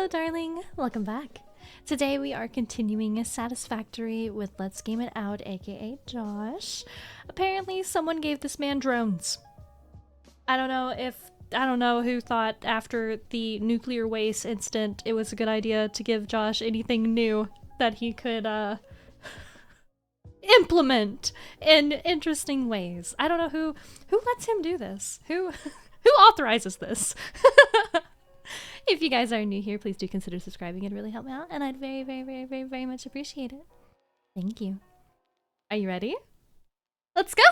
Hello, darling. Welcome back. Today we are continuing Satisfactory with Let's Game It Out, aka Josh. Apparently someone gave this man drones. I don't know who thought after the nuclear waste incident it was a good idea to give Josh anything new that he could implement in interesting ways. I don't know who lets him do this. Who authorizes this? If you guys are new here, please do consider subscribing. It'd really help me out, and I'd very, very, very, very, very much appreciate it. Thank you. Are you ready? Let's go!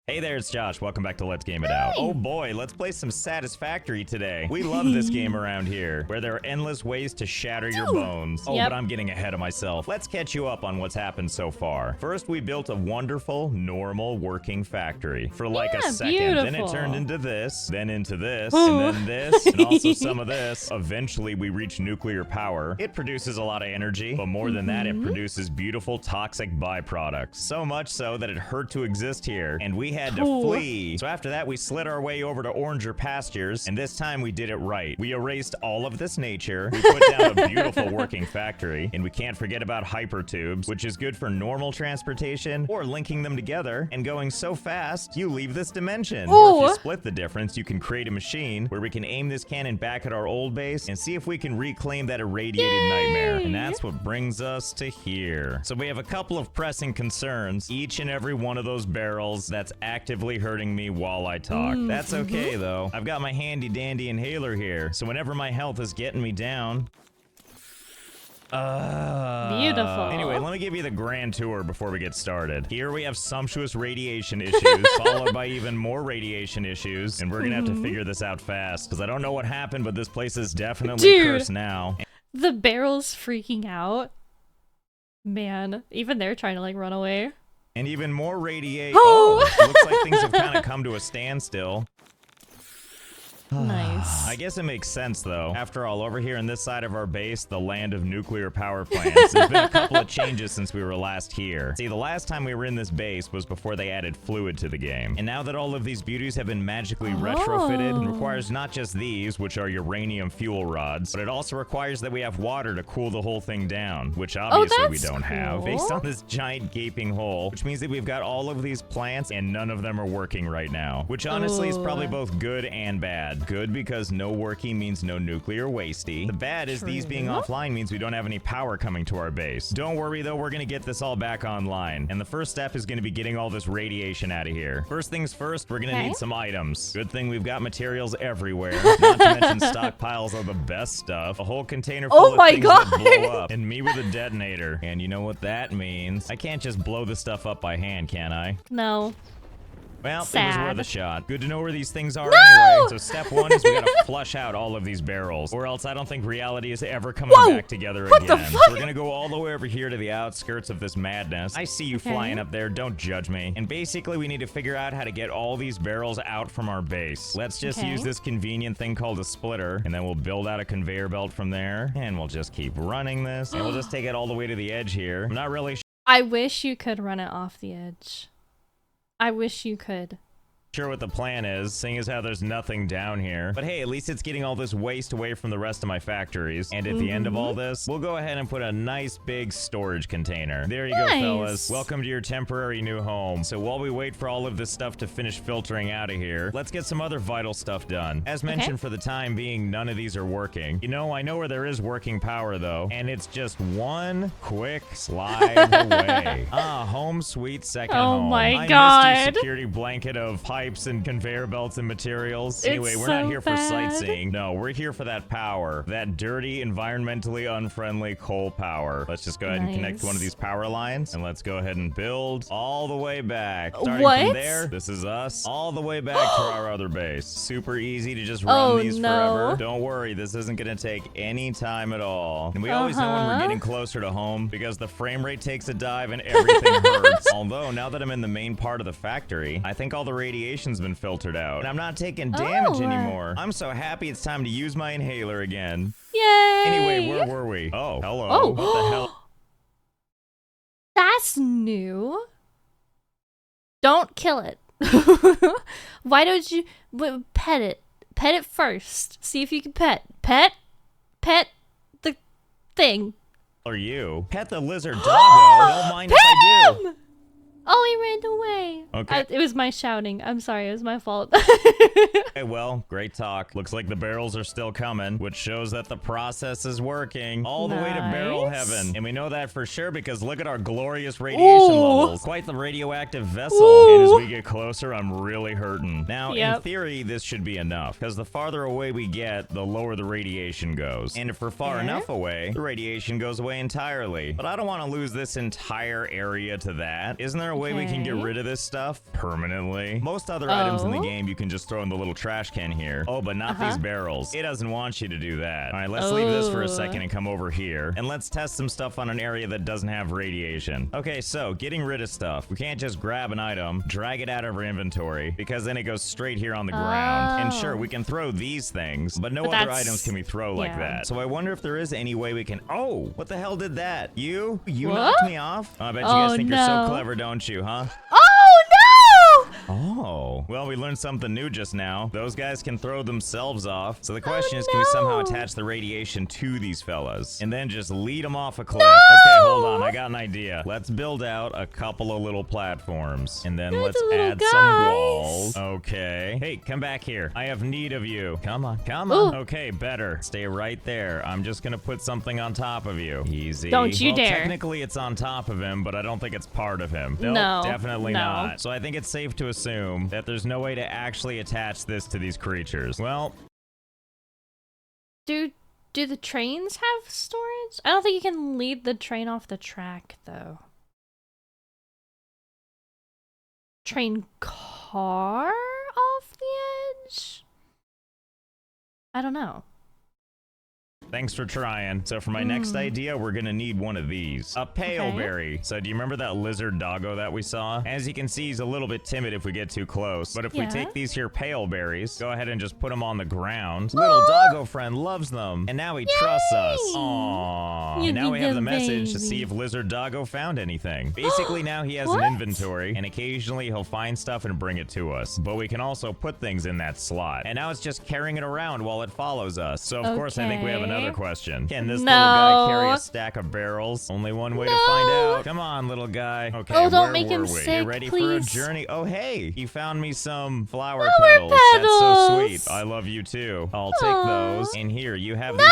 Hey there, it's Josh. Welcome back to Let's Game It Out. Oh boy, let's play some Satisfactory today. We love this game around here, where there are endless ways to shatter your bones. Oh, but I'm getting ahead of myself. Let's catch you up on what's happened so far. First, we built a wonderful, normal, working factory for like a second. Beautiful. Then it turned into this, then into this, and then this, and also some of this. Eventually, we reach nuclear power. It produces a lot of energy, but more than that, it produces beautiful, toxic byproducts. So much so that it hurt to exist here, and we had to flee. So after that, we slid our way over to oranger pastures, and this time we did it right. We erased all of this nature, we put down a beautiful working factory, and we can't forget about hypertubes, which is good for normal transportation or linking them together and going so fast you leave this dimension. Or if you split the difference, you can create a machine where we can aim this cannon back at our old base and see if we can reclaim that irradiated nightmare. And that's what brings us to here. So we have a couple of pressing concerns. Each and every one of those barrels that's actively hurting me while I talk. That's okay though. I've got my handy dandy inhaler here, so whenever my health is getting me down. Beautiful. Anyway, let me give you the grand tour before we get started. Here we have sumptuous radiation issues, followed by even more radiation issues, and we're gonna have to figure this out fast, because I don't know what happened, but this place is definitely cursed now. The barrel's freaking out. Man, even they're trying to like run away. And even more radiation. Oh, looks like things have kind of come to a standstill. Nice. I guess it makes sense though. After all, over here on this side of our base, the land of nuclear power plants, there's been a couple of changes since we were last here. See, the last time we were in this base was before they added fluid to the game. And now that all of these beauties have been magically retrofitted, it requires not just these, which are uranium fuel rods, but it also requires that we have water to cool the whole thing down, which obviously we don't have, based on this giant gaping hole, which means that we've got all of these plants and none of them are working right now, which honestly is probably both good and bad. Good because no working means no nuclear wasty. The bad is these being offline means we don't have any power coming to our base. Don't worry though, we're gonna get this all back online. And the first step is gonna be getting all this radiation out of here. First things first, we're gonna need some items. Good thing we've got materials everywhere. Not to mention stockpiles of the best stuff. A whole container full of things that blow up. And me with a detonator. And you know what that means. I can't just blow this stuff up by hand, can I? No. Well, it was worth a shot. Good to know where these things are anyway. So step one is we gotta flush out all of these barrels, or else I don't think reality is ever coming back together again. We're gonna go all the way over here to the outskirts of this madness. I see you flying up there, don't judge me. And basically we need to figure out how to get all these barrels out from our base. Let's just use this convenient thing called a splitter, and then we'll build out a conveyor belt from there, and we'll just keep running this, and we'll just take it all the way to the edge here. I'm not really I wish you could run it off the edge. I wish you could. Sure what the plan is, seeing as how there's nothing down here. But hey, at least it's getting all this waste away from the rest of my factories. And at the end of all this, we'll go ahead and put a nice big storage container. There you go, fellas. Welcome to your temporary new home. So while we wait for all of this stuff to finish filtering out of here, let's get some other vital stuff done. As mentioned, for the time being, none of these are working. You know, I know where there is working power though, and it's just one quick slide away. Home sweet second home. Oh my God. Security blanket of pipes and conveyor belts and materials. Anyway, we're not here for sightseeing. No, we're here for that power. That dirty, environmentally unfriendly coal power. Let's just go ahead and connect one of these power lines, and let's go ahead and build all the way back. Starting from there, this is us, all the way back to our other base. Super easy to just run these forever. Don't worry, this isn't gonna take any time at all. And we always know when we're getting closer to home, because the frame rate takes a dive and everything hurts. Although, now that I'm in the main part of the factory, I think all the radiation's been filtered out, and I'm not taking damage anymore. I'm so happy it's time to use my inhaler again. Yay! Anyway, where were we? Oh, hello. What the hell? That's new. Don't kill it. Why don't you pet it? Pet it first. See if you can pet the thing. Or you. Pet the lizard doggo. Don't mind if I do. Oh, he ran away. Okay. It was my shouting. I'm sorry. It was my fault. Okay, well, great talk. Looks like the barrels are still coming, which shows that the process is working all the way to barrel heaven. And we know that for sure because look at our glorious radiation levels. Quite the radioactive vessel. And as we get closer, I'm really hurting. Now, in theory, this should be enough because the farther away we get, the lower the radiation goes. And if we're far enough away, the radiation goes away entirely. But I don't want to lose this entire area to that. Isn't there a way we can get rid of this stuff permanently? Most other items in the game you can just throw in the little trash can here. Oh, but not these barrels. It doesn't want you to do that. All right, let's leave this for a second and come over here. And let's test some stuff on an area that doesn't have radiation. Okay, so getting rid of stuff. We can't just grab an item, drag it out of our inventory, because then it goes straight here on the ground. And sure, we can throw these things, but no other items can we throw like that. So I wonder if there is any way we can... Oh, what the hell did that? You knocked me off? Oh, I bet you guys think you're so clever, don't you, huh? Oh, no! Oh, well, we learned something new just now. Those guys can throw themselves off. So the question is, can we somehow attach the radiation to these fellas and then just lead them off a cliff? Okay, hold on. I got an idea. Let's build out a couple of little platforms and then let's add some walls. Okay. Hey, come back here. I have need of you. Come on. Come on. Okay, better. Stay right there. I'm just going to put something on top of you. Easy. Don't you dare. Technically, it's on top of him, but I don't think it's part of him. Nope, no. Definitely not. So I think it's safe to assume that there's no way to actually attach this to these creatures. Well, do the trains have storage? I don't think you can lead the train off the track though. Train car off the edge? I don't know. thanks for trying. So for my next idea, we're gonna need one of these. A pale berry. So do you remember that lizard doggo that we saw? As you can see, he's a little bit timid if we get too close. But if we take these here pale berries, go ahead and just put them on the ground. Little doggo friend loves them. And now he trusts us. Aww. And now we have the message to see if lizard doggo found anything. Basically now he has an inventory, and occasionally he'll find stuff and bring it to us. But we can also put things in that slot. And now it's just carrying it around while it follows us. So of course I think we have another question. Can this little guy carry a stack of barrels? Only one way to find out. Come on, little guy. Okay, don't make him sick, you ready for a journey? Oh, hey, you found me some flower petals. That's so sweet. I love you too. I'll take those. And here, you have these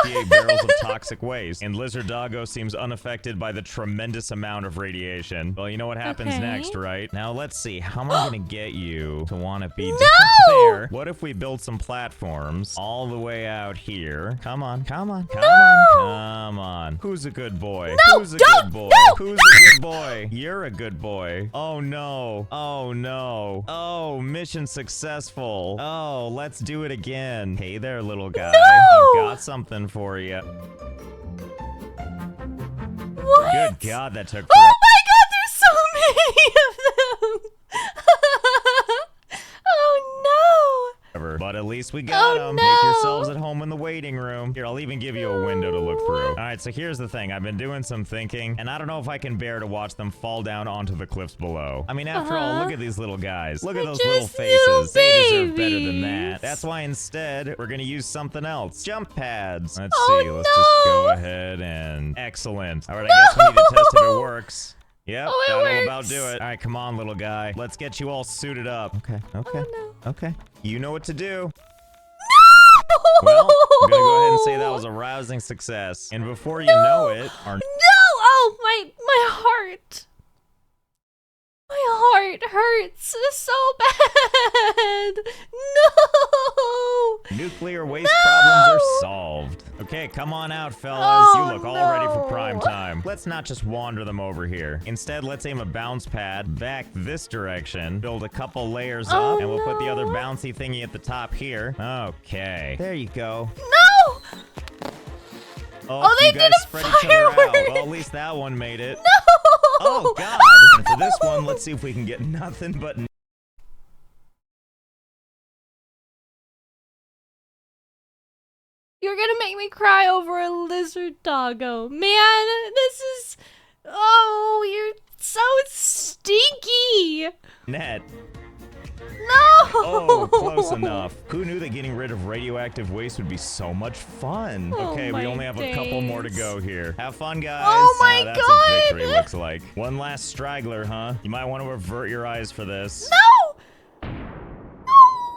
258 barrels of toxic waste. And Lizard Doggo seems unaffected by the tremendous amount of radiation. Well, you know what happens next, right? Now, let's see. How am I going to get you to want to be down there? What if we build some platforms all the way out here? Come on, come on, come on, come on. Who's a good boy? Who's a good boy? Who's a good boy? You're a good boy. Oh, no. Oh, no. Oh, mission successful. Oh, let's do it again. Hey there, little guy. I've got something for you. What? Good God, that took forever. Oh my God, there's so many of them. Oh no. But at least we got them. Make yourselves at home in the waiting room. Here, I'll even give you a window to look through. All right, so here's the thing. I've been doing some thinking, and I don't know if I can bear to watch them fall down onto the cliffs below. I mean, after all, look at these little guys. Look at those little faces. They deserve better than that. That's why instead, we're going to use something else. Jump pads. Let's see. Let's just go ahead and... Excellent. All right, I guess we need to test if it works. Yep, that'll about do it. All right, come on, little guy. Let's get you all suited up. Okay, okay, okay. You know what to do. No! Well, I'm gonna go ahead and say that was a rousing success. And before you know it, our... No! Oh, my heart. My heart hurts so bad. No! Nuclear waste problems are solved. Okay, come on out, fellas. You look all ready for prime time. Let's not just wander them over here. Instead, let's aim a bounce pad back this direction, build a couple layers up, and we'll put the other bouncy thingy at the top here. Okay. There you go. No! Oh, they you guys did a spread each other out. firework. Well, at least that one made it. No! Oh, God. And for this one, let's see if we can get nothing but... You're gonna make me cry over a lizard doggo. Man, this is... Oh, you're so stinky. net. Oh, close enough. Who knew that getting rid of radioactive waste would be so much fun? Okay, we only have a couple more to go here. Have fun, guys. Oh my that's God. a victory, looks like. One last straggler, huh? You might want to avert your eyes for this. No!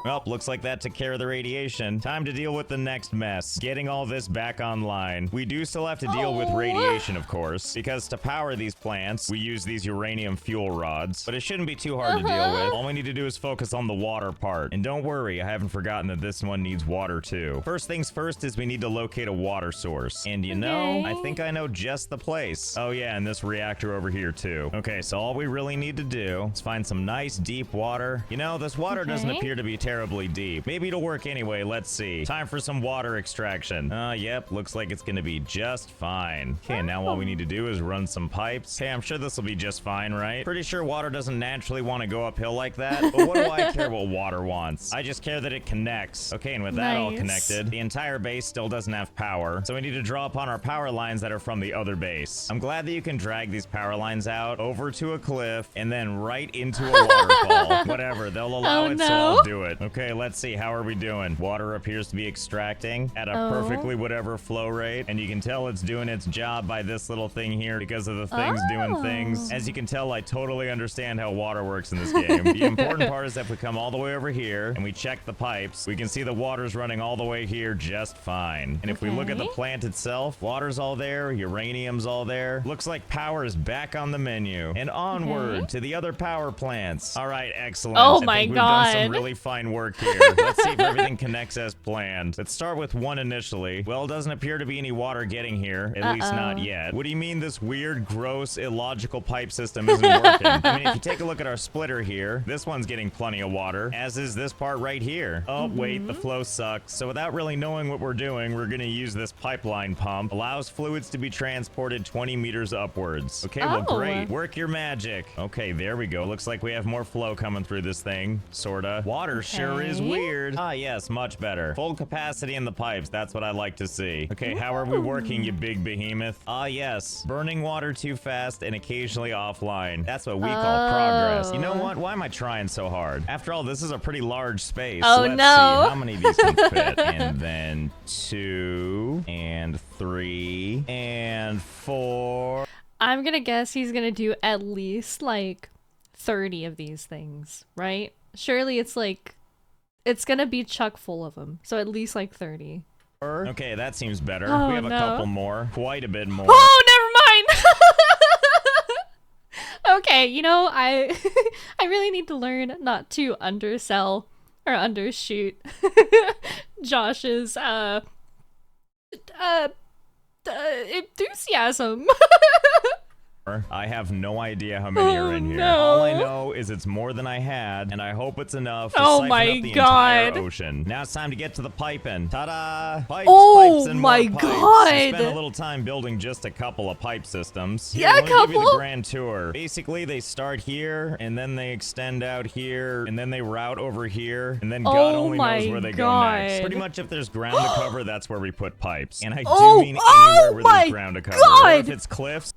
Well, looks like that took care of the radiation. Time to deal with the next mess. Getting all this back online. We do still have to deal with radiation, of course, because to power these plants, we use these uranium fuel rods. But it shouldn't be too hard to deal with. All we need to do is focus on the water part. And don't worry, I haven't forgotten that this one needs water too. First things first is we need to locate a water source. And you know, I think I know just the place. Oh yeah, and this reactor over here too. Okay, so all we really need to do is find some nice deep water. You know, this water doesn't appear to be terribly deep. Maybe it'll work anyway, let's see. Time for some water extraction. Yep, looks like it's gonna be just fine. Okay, and now all we need to do is run some pipes. Hey, I'm sure this will be just fine, right? Pretty sure water doesn't naturally want to go uphill like that, but what do I care what water wants? I just care that it connects. Okay, and with that all connected, the entire base still doesn't have power, so we need to draw upon our power lines that are from the other base. I'm glad that you can drag these power lines out over to a cliff and then right into a waterfall. Whatever, they'll allow it, so I'll do it. Okay, let's see, how are we doing? Water appears to be extracting at a perfectly whatever flow rate, and you can tell it's doing its job by this little thing here because of the things doing things. As you can tell, I totally understand how water works in this game. The important part is that if we come all the way over here and we check the pipes, we can see the water's running all the way here just fine. And if we look at the plant itself, water's all there, uranium's all there. Looks like power is back on the menu. And onward to the other power plants. All right, excellent. Oh I my think we've God. done some really fine work here. Let's see if everything connects as planned. Let's start with one initially. Well, it doesn't appear to be any water getting here, at least not yet. What do you mean this weird, gross, illogical pipe system isn't working? I mean, if you take a look at our splitter here, this one's getting plenty of water, as is this part right here. Oh, wait, the flow sucks. So without really knowing what we're doing, we're gonna use this pipeline pump. Allows fluids to be transported 20 meters upwards. Okay, well, great. Work your magic. Okay, there we go. Looks like we have more flow coming through this thing, sorta. Water sure is weird. Ah, yes, much better. Full capacity in the pipes. That's what I like to see. Okay, how are we working, you big behemoth? Ah, yes. Burning water too fast and occasionally offline. That's what we call progress. You know what? Why am I trying so hard? After all, this is a pretty large space. Let's see how many of these can fit. And then 2 and 3 and 4. I'm gonna guess he's gonna do at least like 30 of these things, right? Surely it's like, it's gonna be chock full of them. So at least like 30. Okay, that seems better. Oh, we have a couple more. Quite a bit more. Oh, never mind! Okay, you know, I I really need to learn not to undersell or undershoot Josh's enthusiasm. I have no idea how many are in here. No. All I know is it's more than I had, and I hope it's enough to Oh siphon my up the God. entire ocean. Now it's time to get to the piping. Ta-da! Pipes, Oh pipes, and my more pipes. God. I spent a little time building just a couple of pipe systems. Here, Yeah, let me give you the couple. grand tour. Basically, they start here, and then they extend out here, and then they route over here, and then God only knows where they go next. Pretty much if there's ground to cover, that's where we put pipes. And I do mean anywhere where there's ground to cover. Or if it's cliffs.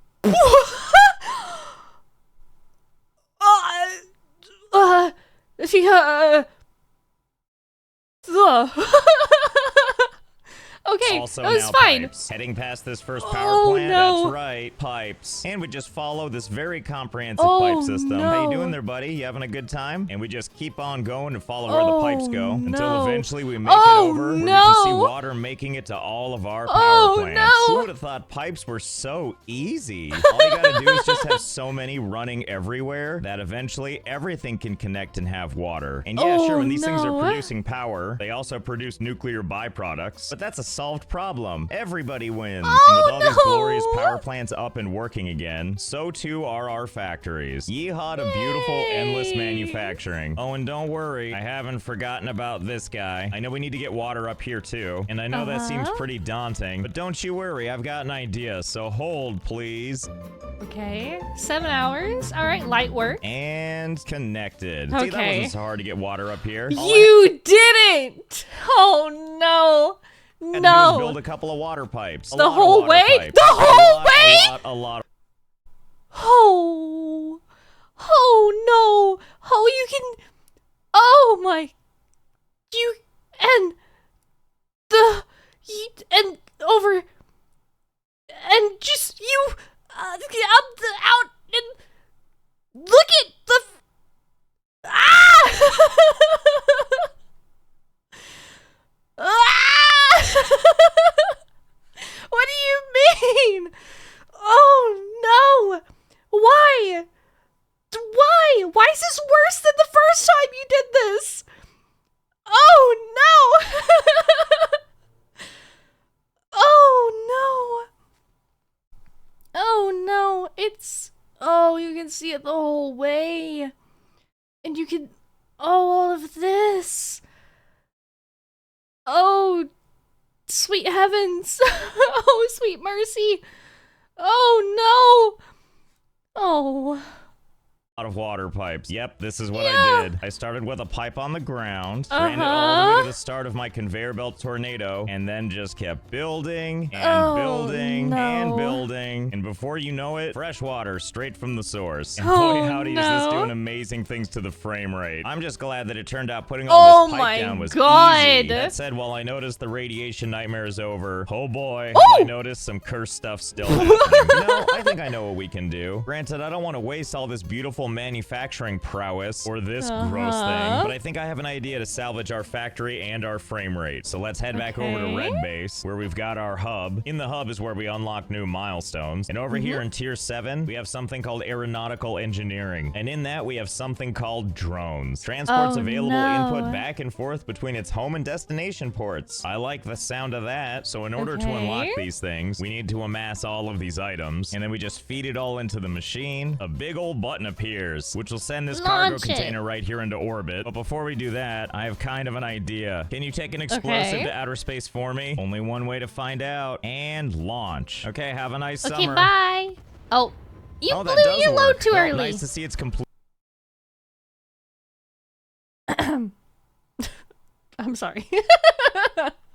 Okay, Also that was now fine. pipes. Heading past this first power plant, no. that's right, pipes. And we just follow this very comprehensive pipe system. How you doing there, buddy? You having a good time? And we just keep on going and follow where the pipes go until eventually we make it over where we can see water making it to all of our power plants. Who would have thought pipes were so easy? All you gotta do is just have so many running everywhere that eventually everything can connect and have water. And yeah, sure, when these things are producing power, they also produce nuclear byproducts. But that's a solved problem. Everybody wins. And with all these glorious power plants up and working again, so too are our factories. Yeehaw to beautiful, endless manufacturing. Oh, and don't worry, I haven't forgotten about this guy. I know we need to get water up here too, and I know that seems pretty daunting, but don't you worry, I've got an idea, so hold, please. Okay, 7 hours. All right, light work. And connected. See, that wasn't so hard to get water up here. You didn't! Oh, no. Had to do is build a couple of water pipes. The whole way? The whole way? A lot. Oh. Oh, no. Oh, you can... Oh my. You and the and over and just you out and look at the What do you mean? Oh no! Why? Why? Why is this worse than the first time you did this? Oh no! Oh no! Oh no! you can see it the whole way. And you can, all of this. Oh, sweet heavens. Oh, sweet mercy. Oh no. Oh. Out of water pipes. Yep, this is what I did. I started with a pipe on the ground, ran it all the way to the start of my conveyor belt tornado, and then just kept building and building and building. And before you know it, fresh water straight from the source. And boy, howdy is this doing amazing things to the frame rate. I'm just glad that it turned out putting all this pipe down was easy. That said, while I noticed the radiation nightmare is over, oh boy, I noticed some cursed stuff still happening. You know, I think I know what we can do. Granted, I don't want to waste all this beautiful manufacturing prowess or this gross thing, but I think I have an idea to salvage our factory and our frame rate. So let's head back over to Red Base, where we've got our hub. In the hub is where we unlock new milestones. And over here in Tier 7, we have something called aeronautical engineering. And in that, we have something called drones. Transports available input back and forth between its home and destination ports. I like the sound of that. So in order to unlock these things, we need to amass all of these items. And then we just feed it all into the machine. A big old button appears, which will send this cargo container right here into orbit. But before we do that, I have kind of an idea. Can you take an explosive to outer space for me? Only one way to find out. And launch. Okay, have a nice summer. Okay, bye. Oh, you blew your load too early. Nice to see it's complete. I'm sorry.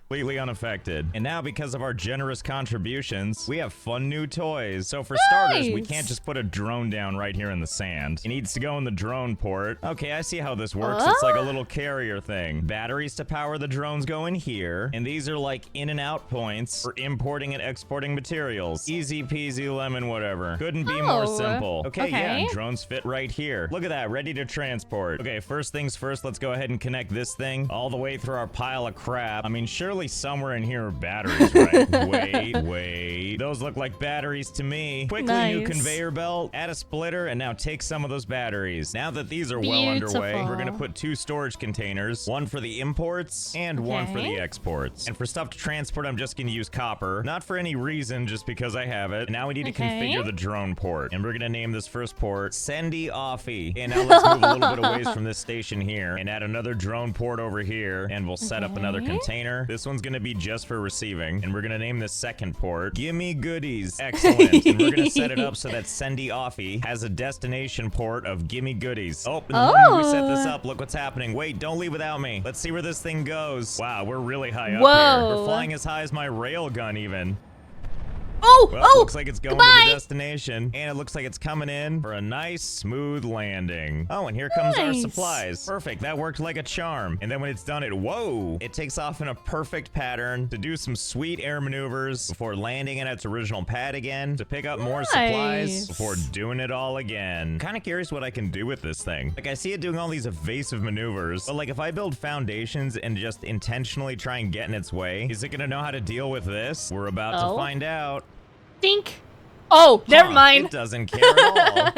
Completely unaffected. And now, because of our generous contributions, we have fun new toys. So for starters, we can't just put a drone down right here in the sand. It needs to go in the drone port. Okay, I see how this works. It's like a little carrier thing. Batteries to power the drones go in here. And these are like in and out points for importing and exporting materials. Easy peasy lemon whatever. Couldn't be more simple. Okay, yeah, drones fit right here. Look at that, ready to transport. Okay, first things first, let's go ahead and connect this thing all the way through our pile of crap. I mean, surely somewhere in here are batteries, right? Wait. Those look like batteries to me. Quickly, new conveyor belt, add a splitter, and now take some of those batteries. Now that these are well underway, we're gonna put 2 storage containers, one for the imports and one for the exports. And for stuff to transport, I'm just gonna use copper. Not for any reason, just because I have it. And now we need to configure the drone port. And we're gonna name this first port Sendy Offie. And now let's move a little bit away from this station here and add another drone port over here. And we'll set up another container. This one's gonna be just for receiving, and we're gonna name this second port Gimme Goodies. Excellent. And we're gonna set it up so that Sendy Offie has a destination port of Gimme Goodies. Oh, and the moment we set this up, look what's happening. Wait, don't leave without me. Let's see where this thing goes. Wow, we're really high up here. We're flying as high as my rail gun even. Well, looks like it's going to the destination, and it looks like it's coming in for a nice, smooth landing. Oh, and here comes our supplies. Perfect, that worked like a charm. And then when it's done, it takes off in a perfect pattern to do some sweet air maneuvers before landing in its original pad again to pick up more supplies before doing it all again. Kind of curious what I can do with this thing. Like, I see it doing all these evasive maneuvers, but like if I build foundations and just intentionally try and get in its way, is it gonna know how to deal with this? We're about to find out. Dink. Oh, never mind. It doesn't care at all.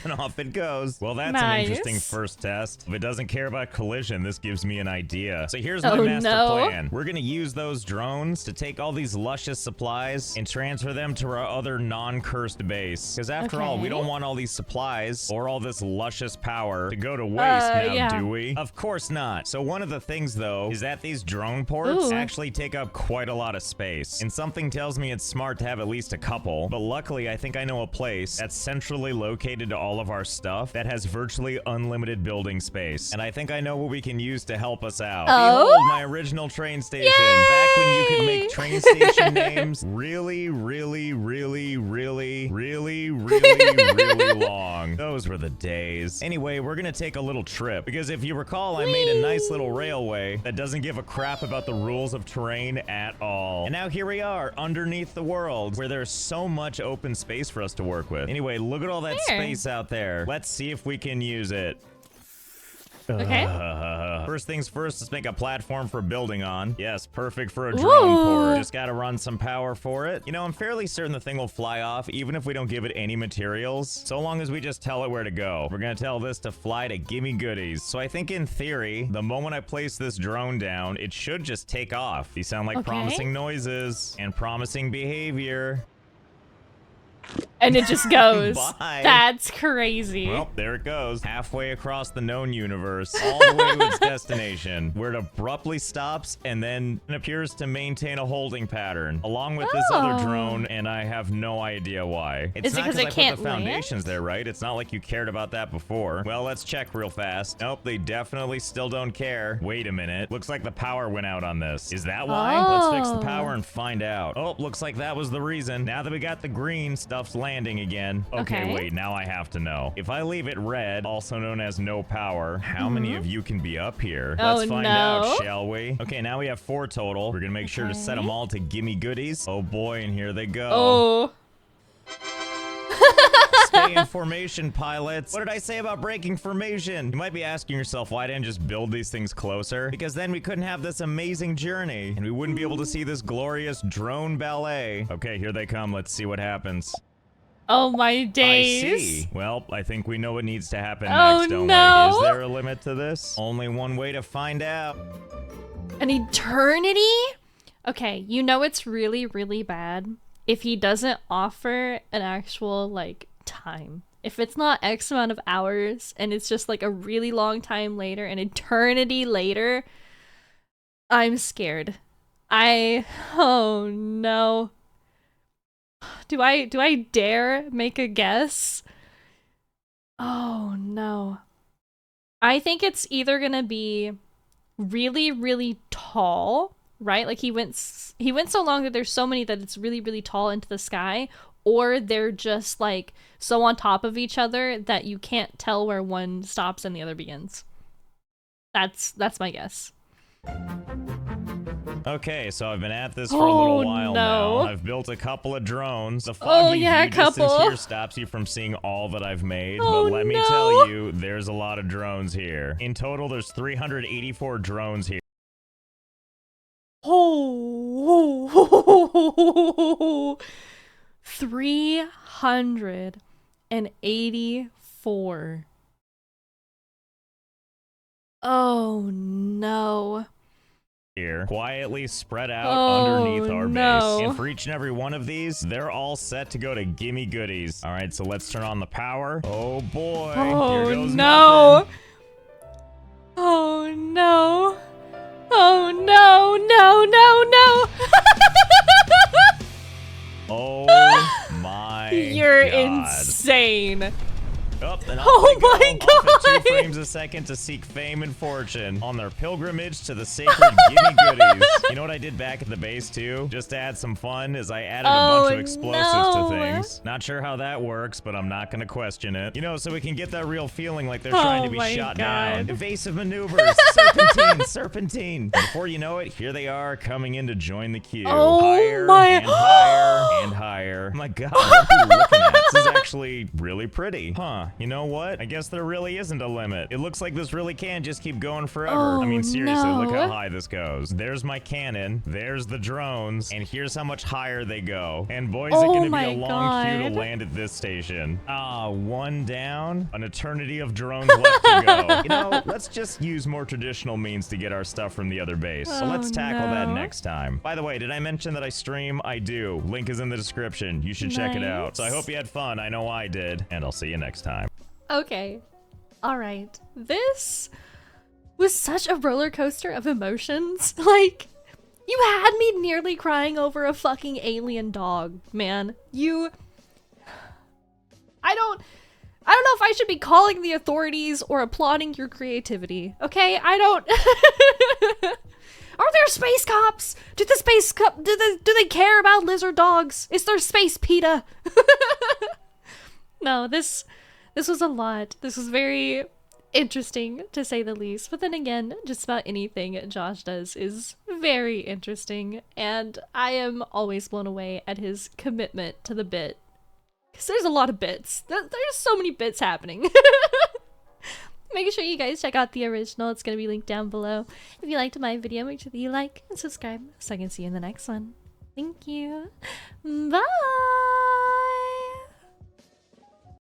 And off it goes. Well, that's an interesting first test. If it doesn't care about collision, this gives me an idea. So here's my master plan. We're gonna use those drones to take all these luscious supplies and transfer them to our other non-cursed base. Because after all, we don't want all these supplies or all this luscious power to go to waste now, do we? Of course not. So one of the things, though, is that these drone ports actually take up quite a lot of space. And something tells me it's smart to have at least a couple. But luckily, finally, I think I know a place that's centrally located to all of our stuff that has virtually unlimited building space. And I think I know what we can use to help us out. Oh? Behold, my original train station. Yay! Back when you could make train station names really long. Those were the days. Anyway, we're gonna take a little trip because if you recall, I made a nice little railway that doesn't give a crap about the rules of terrain at all. And now here we are underneath the world where there's so much open space for us to work with. Anyway, look at all that space out there. Let's see if we can use it. Okay. First things first, let's make a platform for building on. Yes, perfect for a drone port. Just gotta run some power for it. You know, I'm fairly certain the thing will fly off even if we don't give it any materials, so long as we just tell it where to go. We're gonna tell this to fly to gimme goodies. So I think in theory, the moment I place this drone down, it should just take off. These sound like promising noises and promising behavior. And it just goes. Bye. That's crazy. Well, there it goes. Halfway across the known universe, all the way to its destination, where it abruptly stops and then appears to maintain a holding pattern, along with this other drone, and I have no idea why. It's Is it not because it I can't put the foundations there, right? It's not like you cared about that before. Well, let's check real fast. Nope, they definitely still don't care. Wait a minute. Looks like the power went out on this. Is that why? Let's fix the power and find out. Oh, looks like that was the reason. Now that we got the green, stuff's landing again. Okay, wait, now I have to know. If I leave it red, also known as no power, how many of you can be up here? Let's find out, shall we? Okay, now we have 4 total. We're gonna make sure to set them all to gimme goodies. Oh boy, and here they go. Oh. Stay in formation, pilots. What did I say about breaking formation? You might be asking yourself, why didn't I just build these things closer? Because then we couldn't have this amazing journey, and we wouldn't be able to see this glorious drone ballet. Okay, here they come. Let's see what happens. Oh my days. I see. Well, I think we know what needs to happen next, don't we? Is there a limit to this? Only one way to find out. An eternity? Okay, you know it's really, really bad if he doesn't offer an actual, like, time. If it's not X amount of hours and it's just like a really long time later, an eternity later, I'm scared. Oh no. Do I dare make a guess? Oh no. I think it's either gonna be really, really tall, right? Like he went so long that there's so many that it's really, really tall into the sky, or they're just like so on top of each other that you can't tell where one stops and the other begins. That's my guess. Okay, so I've been at this for a little while now. I've built a couple of drones. The foggy view distance here stops you from seeing all that I've made, but let me tell you, there's a lot of drones here. In total, there's 384 drones here. 384. Oh no. Here, quietly spread out underneath our base. And for each and every one of these, they're all set to go to gimme goodies. All right, so let's turn on the power. Oh boy, here goes nothing. Oh no. Oh no, no, no, no. Oh my You're God. insane. Oh, and my God! Off at 2 frames a second to seek fame and fortune on their pilgrimage to the sacred gimme goodies. You know what I did back at the base too? Just to add some fun, is I added a bunch of explosives to things. Not sure how that works, but I'm not gonna question it. You know, so we can get that real feeling like they're trying to be shot down. Evasive maneuvers, serpentine. Before you know it, here they are coming in to join the queue. Higher and higher and higher. Oh my God, what are you looking at? This is actually really pretty. Huh. You know what? I guess there really isn't a limit. It looks like this really can just keep going forever. I mean, seriously, look how high this goes. There's my cannon, there's the drones, and here's how much higher they go. And boy, is it gonna be a long queue to land at this station. One down, an eternity of drones left to go. You know, let's just use more traditional means to get our stuff from the other base. So let's tackle that next time. By the way, did I mention that I stream? I do. Link is in the description. You should check it out. So I hope you had fun. I know I did. And I'll see you next time. Okay. All right. This was such a roller coaster of emotions. Like, you had me nearly crying over a fucking alien dog, man. You I don't know if I should be calling the authorities or applauding your creativity. Okay, I don't. Are there space cops? Do they care about lizard dogs? Is there space PETA? No, this was a lot. This was very interesting, to say the least. But then again, just about anything Josh does is very interesting, and I am always blown away at his commitment to the bit. Because there's a lot of bits. There's so many bits happening. Make sure you guys check out the original. It's going to be linked down below. If you liked my video, make sure that you like and subscribe so I can see you in the next one. Thank you. Bye!